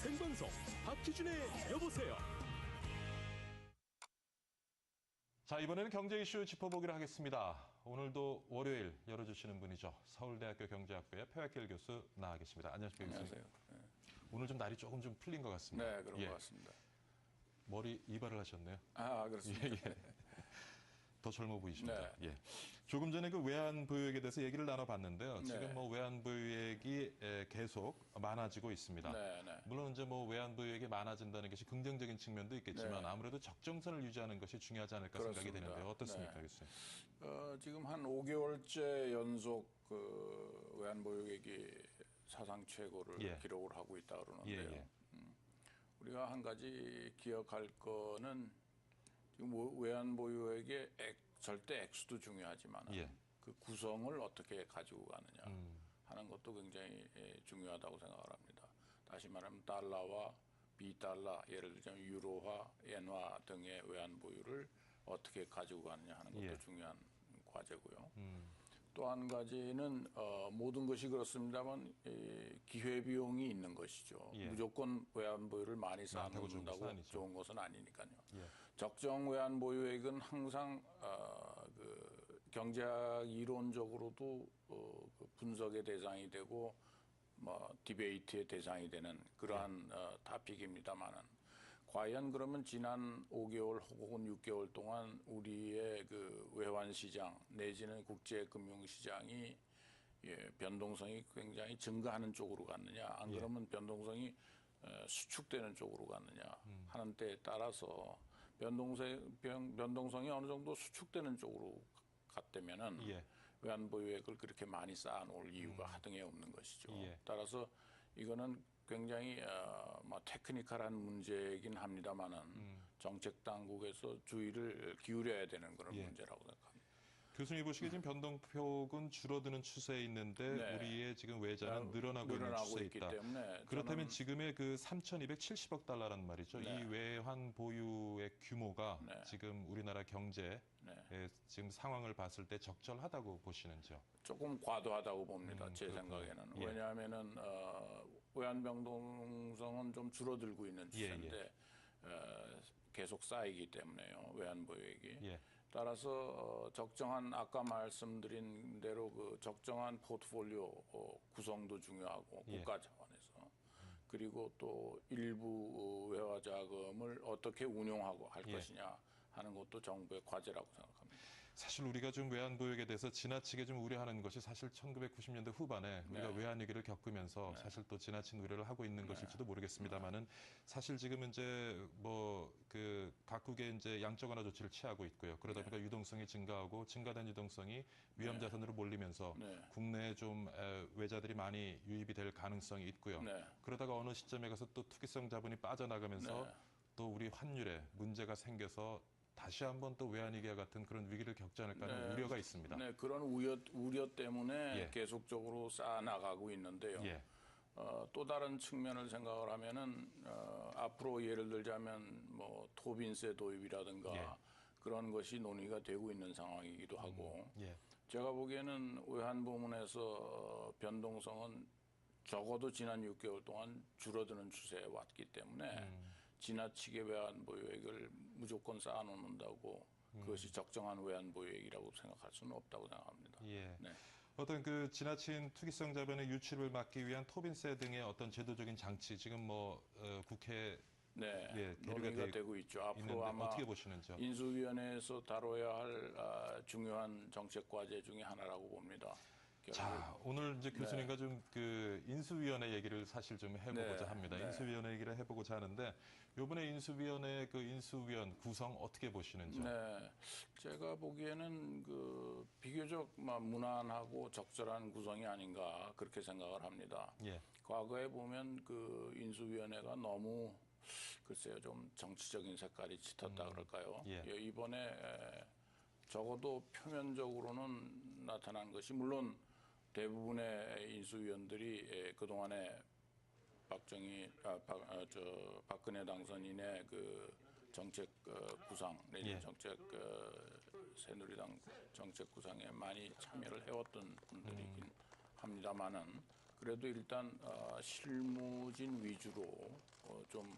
생방송 박희준의 여보세요. 자, 이번에는 경제 이슈 짚어보기로 하겠습니다. 오늘도 월요일 열어주시는 분이죠. 서울대학교 경제학부의 표학길 교수 나와 계십니다. 안녕하십니까, 교수님. 안녕하세요. 네. 오늘 좀 날이 조금 좀 풀린 것 같습니다. 네, 그런 것 같습니다. 머리 이발을 하셨네요. 아, 그렇습니다. 예. 더 젊어 보이십니다. 네. 예. 조금 전에 그 외환 보유액에 대해서 얘기를 나눠봤는데요. 네. 지금 뭐 외환 보유액이 계속 많아지고 있습니다. 네, 네. 물론 이제 뭐 외환 보유액이 많아진다는 것이 긍정적인 측면도 있겠지만 네. 아무래도 적정선을 유지하는 것이 중요하지 않을까 그렇습니다. 생각이 되는데요. 어떻습니까, 네. 교수님? 지금 한 5개월째 연속 그 외환 보유액이 사상 최고를 예. 기록을 하고 있다 그러는데요. 예. 우리가 한 가지 기억할 거는 지금 외환 보유액의 절대 액수도 중요하지만 예. 그 구성을 어떻게 가지고 가느냐 하는 것도 굉장히 중요하다고 생각을 합니다. 다시 말하면 달러와 비달러, 예를 들자면 유로화, 엔화 등의 외환 보유를 어떻게 가지고 가느냐 하는 것도 예. 중요한 과제고요. 또 한 가지는 모든 것이 그렇습니다만 기회비용이 있는 것이죠. 예. 무조건 외환 보유를 많이 많다고 쌓는다고 좋은 것은 아니니까요. 예. 적정 외환 보유액은 항상 그 경제학 이론적으로도 그 분석의 대상이 되고 뭐 디베이트의 대상이 되는 그러한 타픽입니다만은 과연 그러면 지난 5개월 혹은 6개월 동안 우리의 그 외환 시장 내지는 국제 금융 시장이 변동성이 굉장히 증가하는 쪽으로 갔느냐 안 그러면 변동성이 수축되는 쪽으로 갔느냐 하는 때에 따라서 변동성이 어느 정도 수축되는 쪽으로 갔다면은 외환 보유액을 그렇게 많이 쌓아놓을 이유가 하등에 없는 것이죠. 따라서 이거는 굉장히 뭐 테크니컬한 문제이긴 합니다만은 정책 당국에서 주의를 기울여야 되는 그런 문제라고 생각합니다. 교수님 보시기에 지금 변동폭은 줄어드는 추세에 있는데 네. 우리의 지금 외자는 늘어나고 있는 추세에 있기 있다. 때문에 그렇다면 지금의 그 3,270억 달러란 말이죠. 네. 이 외환 보유액 규모가 네. 지금 우리나라 경제의 지금 상황을 봤을 때 적절하다고 보시는지요? 조금 과도하다고 봅니다. 제 생각에는. 예. 왜냐하면은 외환 변동성은 좀 줄어들고 있는 추세인데 계속 쌓이기 때문에요. 외환 보유액이. 따라서 적정한 아까 말씀드린 대로 그 적정한 포트폴리오 구성도 중요하고 국가 차원에서 그리고 또 일부 외화 자금을 어떻게 운용하고 할 것이냐 하는 것도 정부의 과제라고 생각합니다. 사실 우리가 좀 외환 보유액에 대해서 지나치게 좀 우려하는 것이 사실 1990년대 후반에 우리가 외환 위기를 겪으면서 사실 또 지나친 우려를 하고 있는 것일지도 모르겠습니다만은 사실 지금은 이제 뭐 그 각국의 이제 양적 완화 조치를 취하고 있고요. 그러다 보니까 유동성이 증가하고 증가된 유동성이 위험 자산으로 몰리면서 국내에 좀 외자들이 많이 유입이 될 가능성이 있고요. 그러다가 어느 시점에 가서 또 투기성 자본이 빠져나가면서 또 우리 환율에 문제가 생겨서 다시 한번 또 외환위기와 같은 그런 위기를 겪지 않을까 하는 우려가 있습니다. 네, 그런 우려 때문에 계속적으로 쌓아나가고 있는데요. 또 다른 측면을 생각을 하면은 앞으로 예를 들자면 뭐 토빈세 도입이라든가 그런 것이 논의가 되고 있는 상황이기도 하고 제가 보기에는 외환 부문에서 변동성은 적어도 지난 6개월 동안 줄어드는 추세에 왔기 때문에 지나치게 외환 보유액을 무조건 쌓아놓는다고 그것이 적정한 외환 보유액이라고 생각할 수는 없다고 생각합니다. 네. 어떤 그 지나친 투기성 자본의 유출을 막기 위한 토빈세 등의 어떤 제도적인 장치 지금 뭐 국회 논의가 되고 있죠. 앞으로 아마 어떻게 보시는지요? 인수위원회에서 다뤄야 할 중요한 정책 과제 중에 하나라고 봅니다. 자, 오늘 이제 교수님과 좀 그 인수위원회 얘기를 사실 좀 해보고자 합니다. 인수위원회 얘기를 해보고자 하는데 이번에 인수위원회 그 인수위원 구성 어떻게 보시는지요? 네, 제가 보기에는 그 비교적 무난하고 적절한 구성이 아닌가 그렇게 생각을 합니다. 과거에 보면 그 인수위원회가 너무 글쎄요 좀 정치적인 색깔이 짙었다 그럴까요? 이번에 적어도 표면적으로는 나타난 것이 물론 대부분의 인수위원들이 그동안에 박근혜 당선인의 그 정책 구상 내지 예. 정책 새누리당 정책 구상에 많이 참여를 해왔던 분들이긴 합니다만은 그래도 일단 실무진 위주로 좀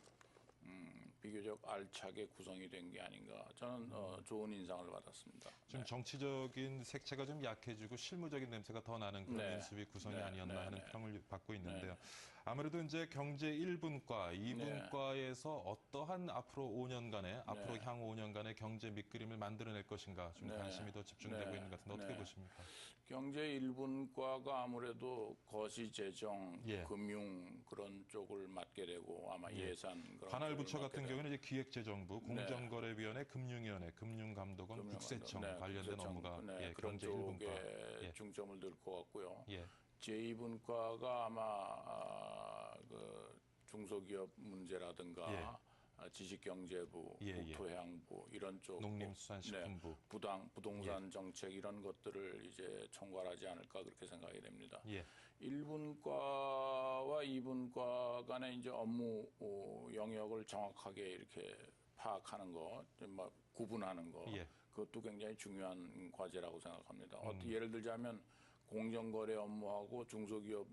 비교적 알차게 구성이 된 게 아닌가 저는 좋은 인상을 받았습니다. 좀 네. 정치적인 색채가 좀 약해지고 실무적인 냄새가 더 나는 그런 네. 인수위 구성이 네. 아니었나 네. 하는 네. 평을 받고 있는데요. 네. 아무래도 이제 경제 1분과 2분과에서 어떠한 앞으로 5년간의 앞으로 향후 5년간의 경제 밑그림을 만들어낼 것인가 좀 관심이 더 집중되고 있는 것 같은데 어떻게 보십니까? 경제 1분과가 아무래도 거시 재정, 금융 그런 쪽을 맡게 되고 아마 예산 그런 관할 부처 쪽을 같은 맡게 경우는 이제 기획재정부, 공정거래위원회, 금융위원회, 금융감독원, 국세청 관련된 국세청, 업무가 그런 경제 쪽에 1분과 중점을 둘 것 같고요. 제2분과가 아마 그 중소기업 문제라든가 지식경제부, 국토해양부 이런 쪽, 농림수산식품부, 부동산 정책 이런 것들을 이제 총괄하지 않을까 그렇게 생각이 됩니다. 1분과와 2분과 간의 이제 업무 영역을 정확하게 이렇게 파악하는 거, 구분하는 거, 그것도 굉장히 중요한 과제라고 생각합니다. 예를 들자면 공정거래 업무하고 중소기업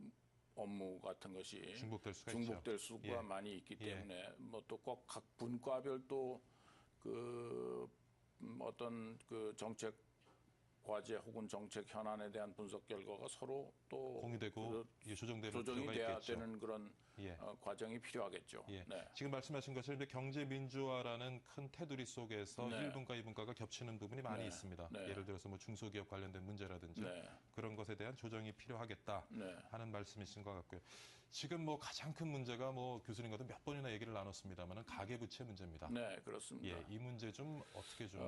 업무 같은 것이 중복될 수가 많이 있기 때문에 뭐 또 꼭 각 분과별 또 그 어떤 그 정책 과제 혹은 정책 현안에 대한 분석 결과가 서로 또 공유되고 조정이 돼야 되는 그런 과정이 필요하겠죠. 지금 말씀하신 것처럼 이제 경제 민주화라는 큰 테두리 속에서 1분과 2분과가 겹치는 부분이 많이 있습니다. 예를 들어서 뭐 중소기업 관련된 문제라든지 그런 것에 대한 조정이 필요하겠다 하는 말씀이신 것 같고요. 지금 뭐 가장 큰 문제가 뭐 교수님과도 몇 번이나 얘기를 나눴습니다만은 가계부채 문제입니다. 네, 그렇습니다. 이 문제 좀 어떻게 좀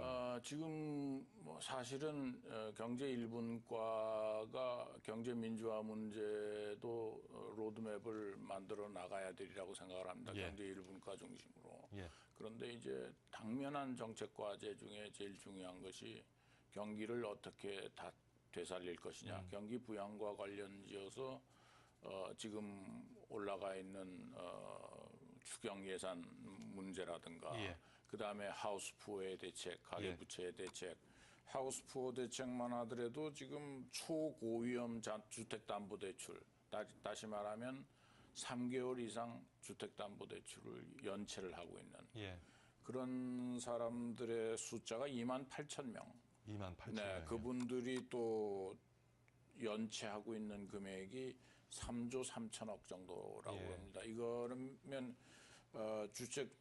지금 뭐 사실은 경제 1분과가 경제 민주화 문제도 로드맵을 만들어 나가야 되리라고 생각을 합니다. 경제 1분과 중심으로. 그런데 이제 당면한 정책 과제 중에 제일 중요한 것이 경기를 어떻게 다 되살릴 것이냐. 경기 부양과 관련지어서 지금 올라가 있는 추경 예산 문제라든가 그다음에 하우스푸어의 대책, 가계부채의 대책, 하우스푸어 대책만 하더라도 지금 초고위험 주택담보대출, 다시 말하면 3개월 이상 주택담보대출을 연체를 하고 있는 그런 사람들의 숫자가 28,000명. 28,000명. 네, 그분들이 또 연체하고 있는 금액이 3조 3천억 정도라고 합니다. 이거면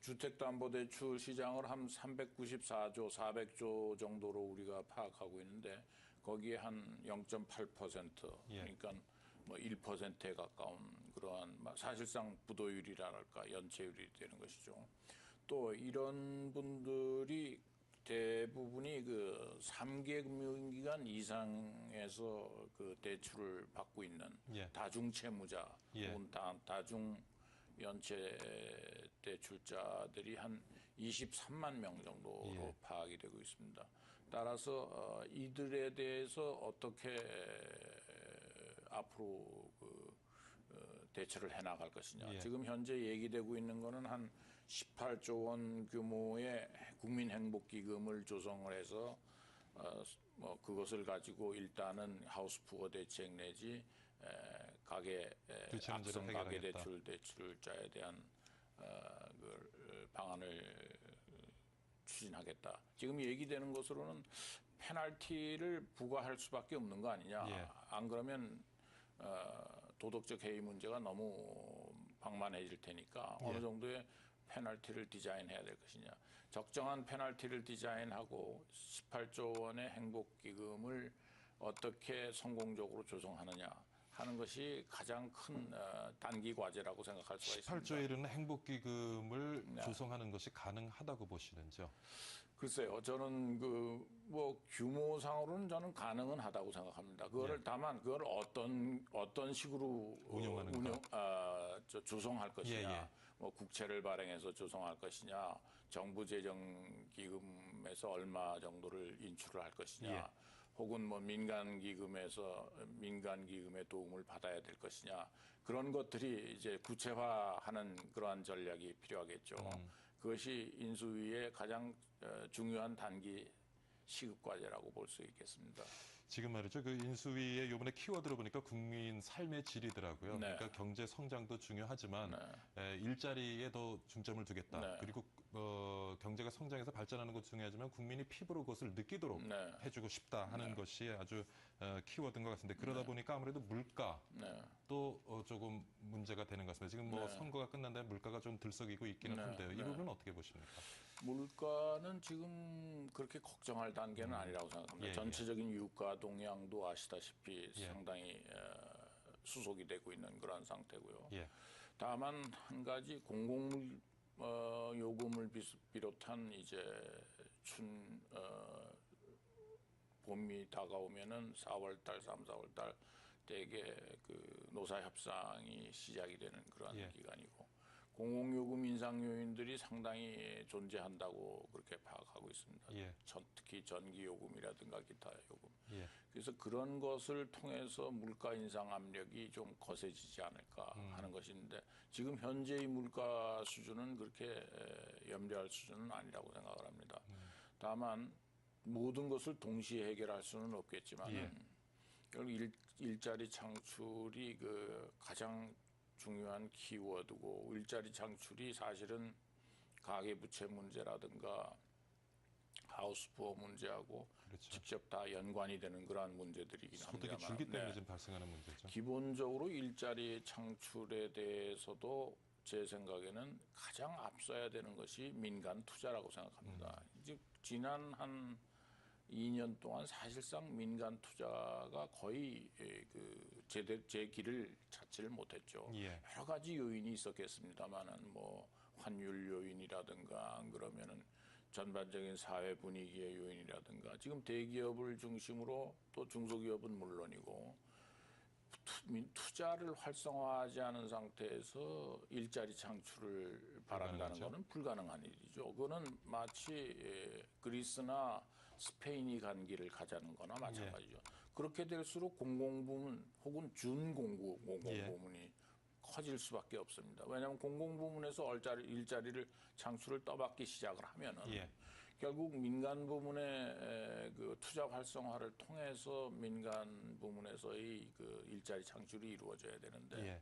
주택담보대출 시장을 한 394조, 400조 정도로 우리가 파악하고 있는데 거기에 한 0.8% 그러니까 뭐 1%에 가까운 그러한 사실상 부도율이랄까 연체율이 되는 것이죠. 또 이런 분들이 대부분이 그 3개 금융기관 이상에서 그 대출을 받고 있는 다중채무자 혹은 다중 연체 대출자들이 한 23만 명 정도로 파악이 되고 있습니다. 따라서 이들에 대해서 어떻게 앞으로 그 대처를 해나갈 것이냐. 지금 현재 얘기되고 있는 거는 한 18조 원 규모의 국민행복기금을 조성을 해서 뭐 그것을 가지고 일단은 하우스푸어 대책 내지 악성 가계대출 대출자에 대한 그 방안을 추진하겠다. 지금 얘기되는 것으로는 페널티를 부과할 수밖에 없는 거 아니냐. 안 그러면 도덕적 해이 문제가 너무 방만해질 테니까 어느 정도의 페널티를 디자인해야 될 것이냐. 적정한 페널티를 디자인하고 18조 원의 행복기금을 어떻게 성공적으로 조성하느냐 하는 것이 가장 큰 단기 과제라고 생각할 수가 있습니다. 18조에 이르는 행복기금을 조성하는 것이 가능하다고 보시는지요? 글쎄요, 저는 뭐 규모상으로는 저는 가능은 하다고 생각합니다. 그거를 다만 그걸 어떤 식으로 조성할 것이냐, 뭐 국채를 발행해서 조성할 것이냐, 정부 재정 기금에서 얼마 정도를 인출을 할 것이냐, 혹은 뭐 민간 기금의 도움을 받아야 될 것이냐, 그런 것들이 이제 구체화하는 그러한 전략이 필요하겠죠. 그것이 인수위의 가장 중요한 단기 시급 과제라고 볼 수 있겠습니다. 지금 말이죠. 그 인수위의 요번에 키워드로 보니까 국민 삶의 질이더라고요. 네. 그러니까 경제 성장도 중요하지만 네. 일자리에 더 중점을 두겠다. 네. 그리고 경제가 성장해서 발전하는 것도 중요하지만 국민이 피부로 그것을 느끼도록 네. 해주고 싶다 하는 네. 것이 아주 키워드인 것 같은데 그러다 네. 보니까 아무래도 물가 네. 또 조금 문제가 되는 것 같습니다. 지금 뭐 네. 선거가 끝난 다음에 물가가 좀 들썩이고 있기는 네. 한데요. 이 네. 부분은 어떻게 보십니까? 물가는 지금 그렇게 걱정할 단계는 아니라고 생각합니다. 예, 전체적인 유가 동향도 아시다시피 예. 상당히 수속이 되고 있는 그런 상태고요. 예. 다만 한 가지 공공 요금을 비롯한 이제 봄이 다가오면은 4월달, 3, 4월달 대개 그 노사 협상이 시작이 되는 그런 예. 기간이고. 공공요금 인상 요인들이 상당히 존재한다고 그렇게 파악하고 있습니다. 예. 특히 전기요금이라든가 기타 요금. 예. 그래서 그런 것을 통해서 물가 인상 압력이 좀 거세지지 않을까 하는 것인데 지금 현재의 물가 수준은 그렇게 염려할 수준은 아니라고 생각을 합니다. 다만 모든 것을 동시에 해결할 수는 없겠지만 예. 결국 일자리 창출이 그 가장 중요한 키워드고 일자리 창출이 사실은 가계부채 문제라든가 하우스푸어 문제하고 그렇죠. 직접 다 연관이 되는 그러한 문제들이긴 소득이 합니다만 줄기 때문에 지금 발생하는 문제죠. 기본적으로 일자리 창출에 대해서도 제 생각에는 가장 앞서야 되는 것이 민간 투자라고 생각합니다. 이제 지난 한 2년 동안 사실상 민간 투자가 거의 제 길을 찾지를 못했죠. 예. 여러 가지 요인이 있었겠습니다만은 뭐 환율 요인이라든가 안 그러면은 전반적인 사회 분위기의 요인이라든가 지금 대기업을 중심으로 또 중소기업은 물론이고 투자를 활성화하지 않은 상태에서 일자리 창출을 바란다는 것은 불가능한 일이죠. 그거는 마치 그리스나 스페인이 간 길을 가자는 거나 마찬가지죠. 그렇게 될수록 공공부문 혹은 공공부문이 커질 수밖에 없습니다. 왜냐하면 공공부문에서 일자리를 창출을 떠받기 시작을 하면은 결국 민간 부문의 그 투자 활성화를 통해서 민간 부문에서의 그 일자리 창출이 이루어져야 되는데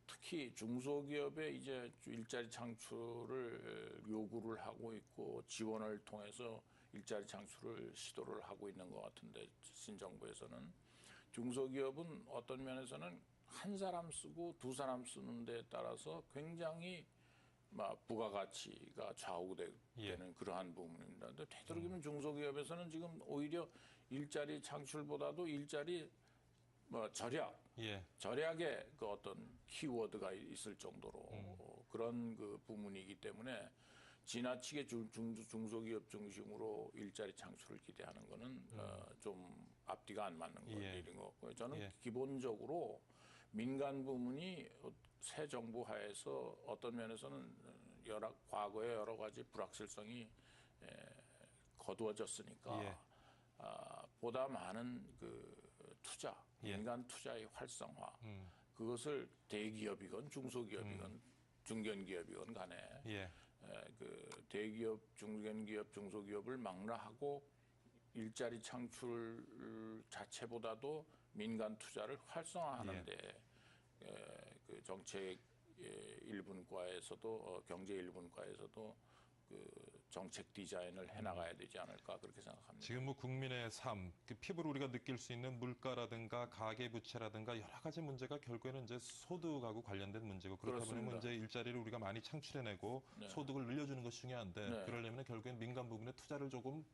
특히 중소기업에 이제 일자리 창출을 요구를 하고 있고 지원을 통해서 일자리 창출을 시도를 하고 있는 것 같은데 신정부에서는 중소기업은 어떤 면에서는 한 사람 쓰고 두 사람 쓰는 데에 따라서 굉장히 부가가치가 좌우되는 그러한 부분입니다. 근데 되도록이면 중소기업에서는 지금 오히려 일자리 창출보다도 일자리 절약의 그 어떤 키워드가 있을 정도로 그런 그 부문이기 때문에 지나치게 중소기업 중심으로 일자리 창출을 기대하는 거는 좀 앞뒤가 안 맞는 일인 것 같고요. 저는 기본적으로 민간 부문이 새 정부 하에서 어떤 면에서는 과거의 여러 가지 불확실성이 거두어졌으니까 보다 많은 그 투자, 민간 투자의 활성화 그것을 대기업이건 중소기업이건 중견기업이건 간에 그 대기업, 중견기업, 중소기업을 망라하고 일자리 창출 자체보다도 민간 투자를 활성화하는데 그 정책 일분과에서도 경제 일분과에서도 그 정책 디자인을 해나가야 되지 않을까 그렇게 생각합니다. 지금 뭐 국민의 삶, 그 피부로 우리가 느낄 수 있는 물가라든가 가계부채라든가 여러 가지 문제가 결국에는 이제 소득하고 관련된 문제고 그렇다 보면 이제 일자리를 우리가 많이 창출해내고 소득을 늘려주는 것이 중요한데 그러려면 결국엔 민간 부분에 투자를 조금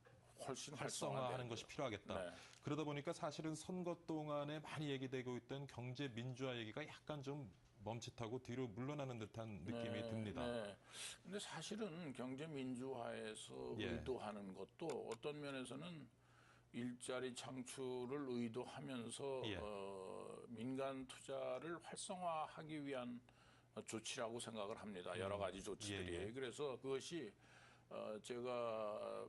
훨씬 활성화하는 것이 필요하겠다. 그러다 보니까 사실은 선거 동안에 많이 얘기되고 있던 경제 민주화 얘기가 약간 좀 멈칫하고 뒤로 물러나는 듯한 느낌이 듭니다. 근데 사실은 경제 민주화에서 의도하는 것도 어떤 면에서는 일자리 창출을 의도하면서 민간 투자를 활성화하기 위한 조치라고 생각을 합니다. 여러 가지 조치들이. 그래서 그것이 제가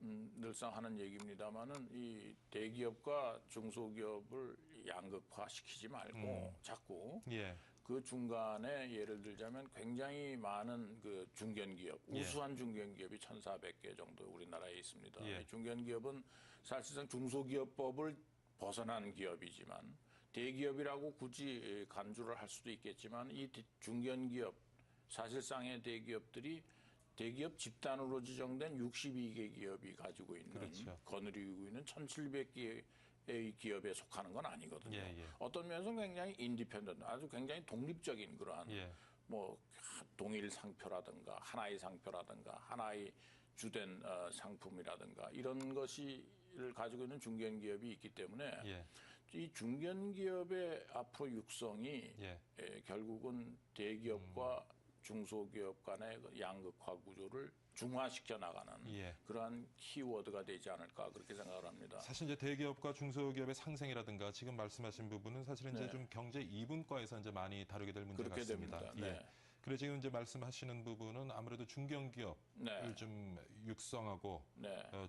늘상 하는 얘기입니다만은 이 대기업과 중소기업을 양극화시키지 말고 자꾸 그 중간에 예를 들자면 굉장히 많은 그 중견기업, 우수한 중견기업이 1,400개 정도 우리나라에 있습니다. 중견기업은 사실상 중소기업법을 벗어난 기업이지만 대기업이라고 굳이 간주를 할 수도 있겠지만 이 중견기업, 사실상의 대기업들이 대기업 집단으로 지정된 62개 기업이 가지고 있는 거느리고 있는 1,700개의 기업에 속하는 건 아니거든요. 어떤 면에서는 굉장히 인디펜던트, 아주 굉장히 독립적인 그러한 뭐 동일 상표라든가 하나의 상표라든가 하나의 주된 상품이라든가 이런 것을 가지고 있는 중견기업이 있기 때문에 이 중견기업의 앞으로 육성이 결국은 대기업과 중소기업 간의 양극화 구조를 중화시켜 나가는 그러한 키워드가 되지 않을까 그렇게 생각을 합니다. 사실 이제 대기업과 중소기업의 상생이라든가 지금 말씀하신 부분은 사실은 이제 좀 경제 이분과에서 이제 많이 다루게 될 문제 그렇게 같습니다. 됩니다. 그리고 지금 이제 말씀하시는 부분은 아무래도 중견기업을 좀 육성하고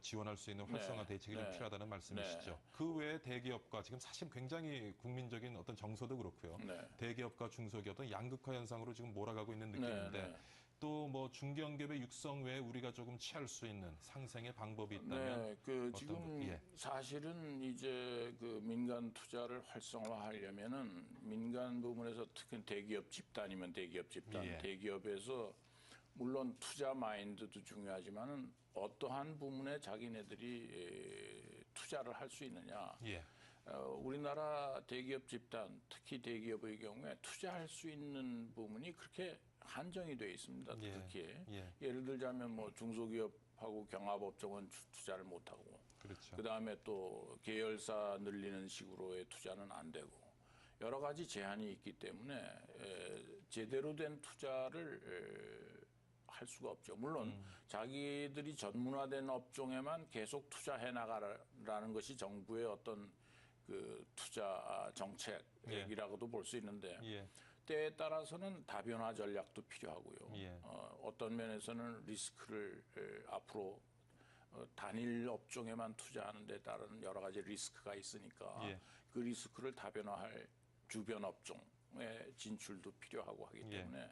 지원할 수 있는 활성화 대책이 좀 필요하다는 말씀이시죠. 그 외에 대기업과 지금 사실 굉장히 국민적인 어떤 정서도 그렇고요. 대기업과 중소기업은 양극화 현상으로 지금 몰아가고 있는 느낌인데 또 뭐 중견기업의 육성 외에 우리가 조금 취할 수 있는 상생의 방법이 있다면 지금 사실은 이제 그 민간 투자를 활성화하려면은 민간 부분에서 특히 대기업 집단이면 대기업 집단, 대기업에서 물론 투자 마인드도 중요하지만은 어떠한 부분에 자기네들이 투자를 할 수 있느냐. 우리나라 대기업 집단, 특히 대기업의 경우에 투자할 수 있는 부분이 그렇게 한정이 돼 있습니다. 특히 예를 들자면 뭐 중소기업하고 경합업종은 투자를 못 하고, 그다음에 또 계열사 늘리는 식으로의 투자는 안 되고 여러 가지 제한이 있기 때문에 제대로 된 투자를 할 수가 없죠. 물론 자기들이 전문화된 업종에만 계속 투자해 나가라는 것이 정부의 어떤 그 투자 정책이라고도 볼 수 있는데 때에 따라서는 다변화 전략도 필요하고요. 어떤 면에서는 리스크를 앞으로 단일 업종에만 투자하는 데 따른 여러 가지 리스크가 있으니까 그 리스크를 다변화할 주변 업종의 진출도 필요하고 하기 때문에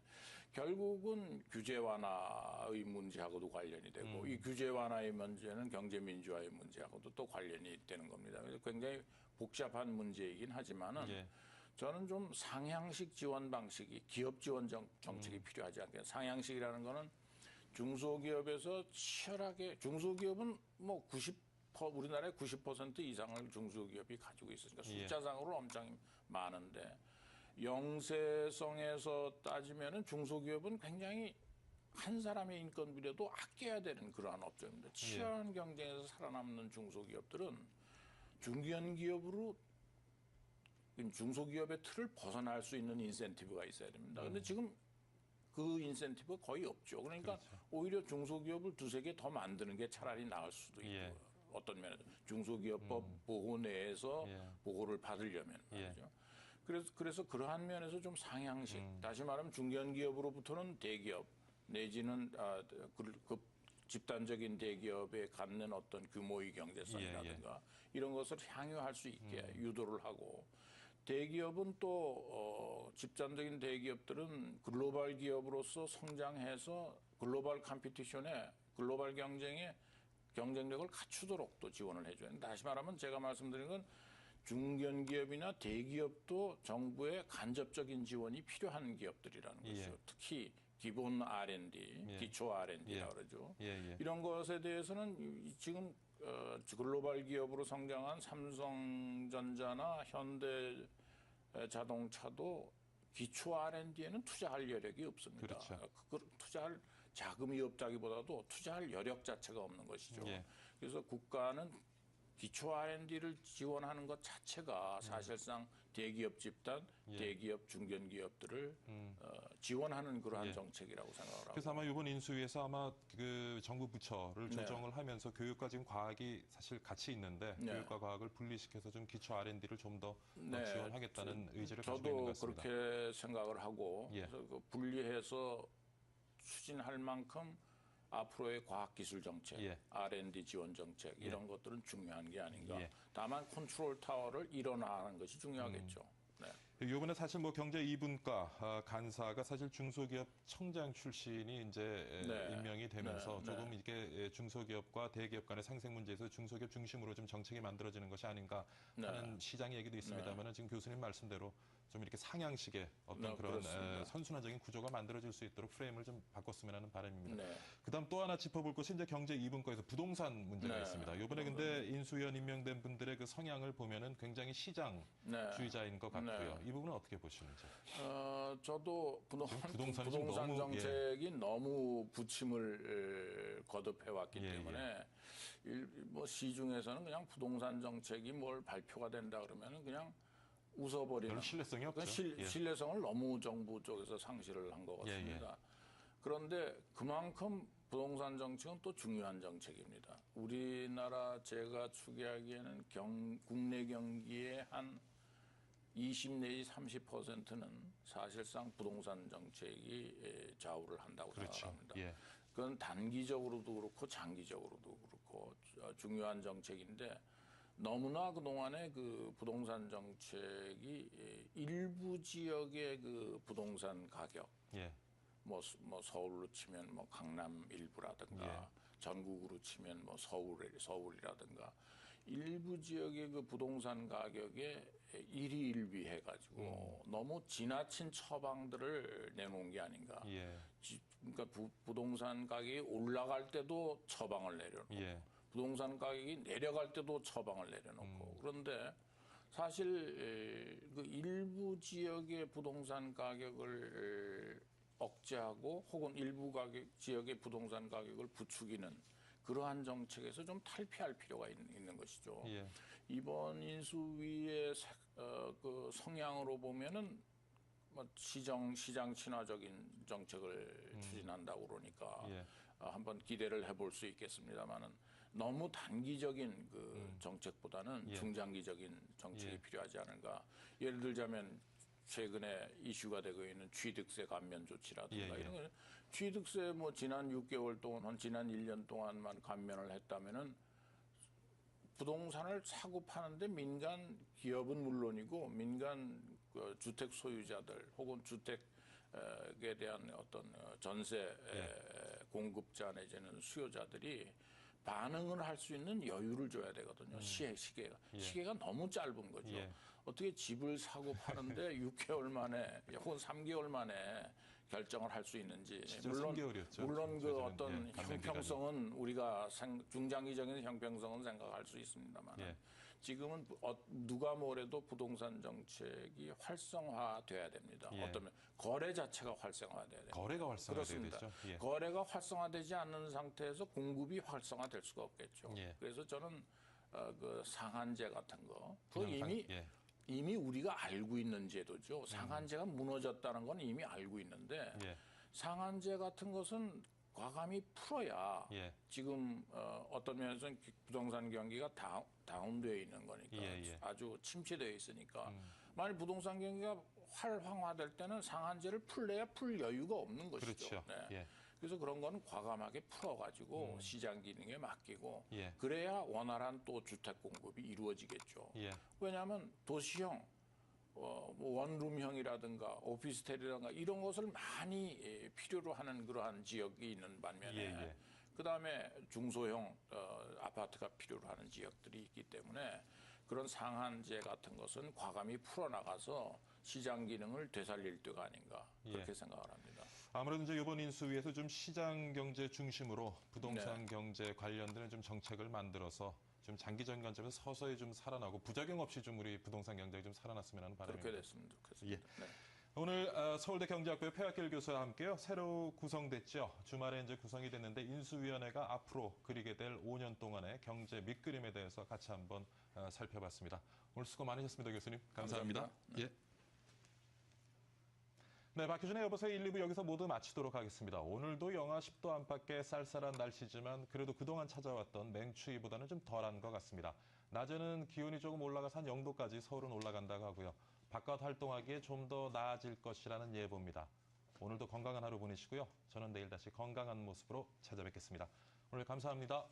결국은 규제 완화의 문제하고도 관련이 되고 이 규제 완화의 문제는 경제 민주화의 문제하고도 또 관련이 되는 겁니다. 그래서 굉장히 복잡한 문제이긴 하지만은 저는 좀 상향식 지원 방식이 기업 지원 정책이 필요하지 않겠냐. 상향식이라는 거는 중소기업에서 치열하게 중소기업은 뭐 우리나라의 90% 이상을 중소기업이 가지고 있으니까 숫자상으로 엄청 많은데 영세성에서 따지면은 중소기업은 굉장히 한 사람의 인건비라도 아껴야 되는 그러한 업종입니다. 치열한 경쟁에서 살아남는 중소기업들은 중견기업으로 중소기업의 틀을 벗어날 수 있는 인센티브가 있어야 됩니다. 근데 지금 그 인센티브가 거의 없죠. 그러니까 오히려 중소기업을 두세 개 더 만드는 게 차라리 나을 수도 있고 어떤 면에서 중소기업법 보호 내에서 보호를 받으려면 말이죠. 그래서 그러한 면에서 좀 상향식, 다시 말하면 중견기업으로부터는 대기업 내지는 그 집단적인 대기업에 갖는 어떤 규모의 경제성이라든가 이런 것을 향유할 수 있게 유도를 하고 대기업은 또 집단적인 대기업들은 글로벌 기업으로서 성장해서 글로벌 컴피티션에 글로벌 경쟁에 경쟁력을 갖추도록 또 지원을 해줘야 합니다. 다시 말하면 제가 말씀드린 건 중견기업이나 대기업도 정부의 간접적인 지원이 필요한 기업들이라는 것이죠. 특히 기본 R&D, 기초 R&D라고 그러죠. 이런 것에 대해서는 지금 글로벌 기업으로 성장한 삼성전자나 현대자동차도 기초 R&D에는 투자할 여력이 없습니다. 투자할 자금이 없다기보다도 투자할 여력 자체가 없는 것이죠. 그래서 국가는 기초 R&D를 지원하는 것 자체가 사실상 대기업 집단, 대기업 중견기업들을 지원하는 그러한 정책이라고 생각을 하고. 그래서 아마 이번 인수위에서 아마 그 정부 부처를 조정을 하면서 교육과 지금 과학이 사실 같이 있는데 교육과 과학을 분리시켜서 좀 기초 R&D를 좀 더 지원하겠다는 의지를 가지고 있는 것 같습니다. 저도 그렇게 생각을 하고 그래서 그 분리해서 추진할 만큼 앞으로의 과학기술 정책, R&D 지원 정책 이런 것들은 중요한 게 아닌가. 다만 컨트롤 타워를 일어나는 것이 중요하겠죠. 이번에 사실 뭐 경제 2분과 간사가 사실 중소기업 청장 출신이 이제 임명이 되면서 조금 이게 중소기업과 대기업 간의 상생 문제에서 중소기업 중심으로 좀 정책이 만들어지는 것이 아닌가 하는 시장 얘기도 있습니다만 지금 교수님 말씀대로 좀 이렇게 상향식의 어떤 그런 선순환적인 구조가 만들어질 수 있도록 프레임을 좀 바꿨으면 하는 바람입니다. 그다음 또 하나 짚어볼 것이 이제 경제 2분과에서 부동산 문제가 있습니다. 이번에 근데 인수위원 임명된 분들의 그 성향을 보면은 굉장히 시장주의자인 것 같고요. 이 부분은 어떻게 보시는지? 저도 부동산 정책이 너무 부침을 거듭해 왔기 때문에 뭐 시중에서는 그냥 부동산 정책이 뭘 발표가 된다 그러면은 그냥 웃어버리는. 신뢰성이 없죠. 신뢰성을 너무 정부 쪽에서 상실을 한 것 같습니다. 그런데 그만큼 부동산 정책은 또 중요한 정책입니다. 우리나라 제가 추계하기에는 국내 경기의 한 20 내지 30%는 사실상 부동산 정책이 좌우를 한다고 생각합니다. 그건 단기적으로도 그렇고 장기적으로도 그렇고 중요한 정책인데 너무나 그동안에 그 부동산 정책이 일부 지역의 그 부동산 가격, 뭐 서울로 치면 뭐 강남 일부라든가 전국으로 치면 뭐 서울이라든가 일부 지역의 그 부동산 가격에 일희일비해가지고 너무 지나친 처방들을 내놓은 게 아닌가. 그러니까 부동산 가격이 올라갈 때도 처방을 내려놓고 부동산 가격이 내려갈 때도 처방을 내려놓고 그런데 사실 그 일부 지역의 부동산 가격을 억제하고 혹은 일부 지역의 부동산 가격을 부추기는 그러한 정책에서 좀 탈피할 필요가 있는 것이죠. 이번 인수위의 그 성향으로 보면은 뭐 시장 친화적인 정책을 추진한다고 그러니까 한번 기대를 해볼 수 있겠습니다만은 너무 단기적인 그 정책보다는 중장기적인 정책이 필요하지 않을까. 예를 들자면 최근에 이슈가 되고 있는 취득세 감면 조치라든가 이런 거. 취득세 뭐 지난 6개월 동안, 지난 1년 동안만 감면을 했다면은 부동산을 사고 파는데 민간 기업은 물론이고 민간 주택 소유자들 혹은 주택에 대한 어떤 전세 공급자 내지는 수요자들이 반응을 할 수 있는 여유를 줘야 되거든요. 시계가 너무 짧은 거죠. 어떻게 집을 사고 파는데 6개월 만에 혹은 3개월 만에 결정을 할 수 있는지. 물론 그 어떤 형평성은 우리가 중장기적인 형평성은 생각할 수 있습니다만 지금은 누가 뭐래도 부동산 정책이 활성화돼야 됩니다. 어떤 거래 자체가 활성화돼야 됩니다. 거래가 활성화돼야 되죠. 거래가 활성화되지 않는 상태에서 공급이 활성화될 수가 없겠죠. 그래서 저는 그 상한제 같은 거 이미 우리가 알고 있는 제도죠. 상한제가 무너졌다는 건 이미 알고 있는데 상한제 같은 것은 과감히 풀어야 지금 어떤 면에서는 부동산 경기가 다운되어 있는 거니까 아주 침체되어 있으니까 만약 부동산 경기가 활황화될 때는 상한제를 풀래야 풀 여유가 없는 것이죠. 그래서 그런 거는 과감하게 풀어가지고 시장 기능에 맡기고 그래야 원활한 또 주택 공급이 이루어지겠죠. 왜냐하면 도시형 원룸형이라든가 오피스텔이라든가 이런 것을 많이 필요로 하는 그러한 지역이 있는 반면에 그다음에 중소형 아파트가 필요로 하는 지역들이 있기 때문에 그런 상한제 같은 것은 과감히 풀어나가서 시장 기능을 되살릴 때가 아닌가 그렇게 생각을 합니다. 아무래도 이제 이번 인수위에서 좀 시장 경제 중심으로 부동산 경제 관련된 좀 정책을 만들어서 좀 장기적인 관점에서 서서히 좀 살아나고 부작용 없이 좀 우리 부동산 경제가 좀 살아났으면 하는 바람입니다. 그렇게 됐으면 좋겠습니다. 오늘 서울대 경제학부의 패학길 교수와 함께요. 새로 구성됐죠. 주말에 이제 구성이 됐는데 인수위원회가 앞으로 그리게 될 5년 동안의 경제 밑그림에 대해서 같이 한번 살펴봤습니다. 오늘 수고 많으셨습니다, 교수님. 감사합니다. 네, 박효준의 여보세요 1, 2부 여기서 모두 마치도록 하겠습니다. 오늘도 영하 10도 안팎의 쌀쌀한 날씨지만 그래도 그동안 찾아왔던 맹추위보다는 좀 덜한 것 같습니다. 낮에는 기온이 조금 올라가서 한 0도까지 서울은 올라간다고 하고요. 바깥 활동하기에 좀 더 나아질 것이라는 예보입니다. 오늘도 건강한 하루 보내시고요. 저는 내일 다시 건강한 모습으로 찾아뵙겠습니다. 오늘 감사합니다.